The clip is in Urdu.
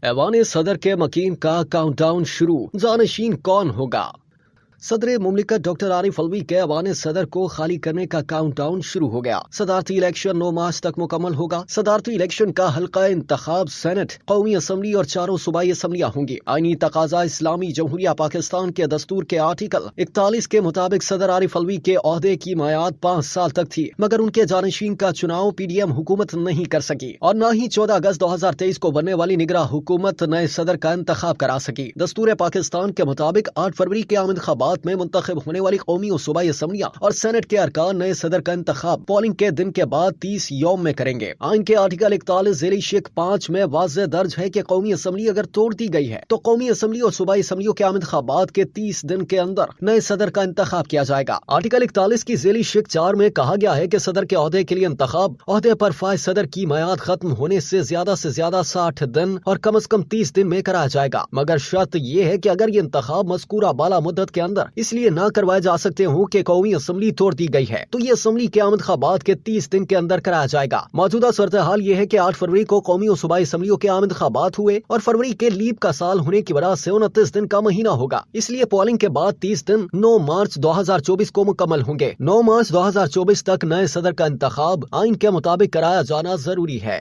ایوان صدر کے مکین کا کاؤنٹ ڈاؤن شروع، جانشین کون ہوگا؟ صدر مملکت ڈاکٹر عارف علوی کے ایوان صدر کو خالی کرنے کا کاؤنٹ ڈاؤن شروع ہو گیا۔ صدارتی الیکشن 9 مارچ تک مکمل ہوگا۔ صدارتی الیکشن کا حلقہ انتخاب سینٹ، قومی اسمبلی اور 4 صوبائی اسمبلیاں ہوں گی۔ آئینی تقاضا اسلامی جمہوریہ پاکستان کے دستور کے آرٹیکل 41 کے مطابق صدر عارف علوی کے عہدے کی میعاد 5 سال تک تھی، مگر ان کے جانشین کا چناؤ پی ڈی ایم حکومت نہیں کر سکی اور نہ ہی 14 اگست 2023 کو بننے والی نگراں حکومت نئے صدر کا انتخاب کرا سکی۔ دستور پاکستان کے مطابق 8 فروری کے عام انتخابات میں منتخب ہونے والی قومی اور صوبائی اسمبلیاں اور سینٹ کے ارکان نئے صدر کا انتخاب پولنگ کے دن کے بعد 30 یوم میں کریں گے۔ آئین کے آرٹیکل 41 ذیلی شق 5 میں واضح درج ہے کہ قومی اسمبلی اگر توڑ دی گئی ہے تو قومی اسمبلی اور صوبائی اسمبلیوں کے عام انتخابات کے 30 دن کے اندر نئے صدر کا انتخاب کیا جائے گا۔ آرٹیکل 41 کی ذیلی شق 4 میں کہا گیا ہے کہ صدر کے عہدے کے لیے انتخاب عہدے پر فائز صدر کی میعاد ختم ہونے سے زیادہ 60 دن اور کم از کم 30 دن میں کرایا جائے گا، مگر شرط یہ ہے کہ اگر یہ انتخاب مذکورہ بالا مدت کے اندر اس لیے نہ کروائے جا سکتے ہوں کہ قومی اسمبلی توڑ دی گئی ہے تو یہ اسمبلی کے عام انتخابات کے 30 دن کے اندر کرایا جائے گا۔ موجودہ صورتحال یہ ہے کہ 8 فروری کو قومی اور صوبائی اسمبلیوں کے عام انتخابات ہوئے اور فروری کے لیپ کا سال ہونے کی وجہ سے 29 دن کا مہینہ ہوگا، اس لیے پولنگ کے بعد 30 دن 9 مارچ 2024 کو مکمل ہوں گے۔ 9 مارچ 2024 تک نئے صدر کا انتخاب آئین کے مطابق کرایا جانا ضروری ہے۔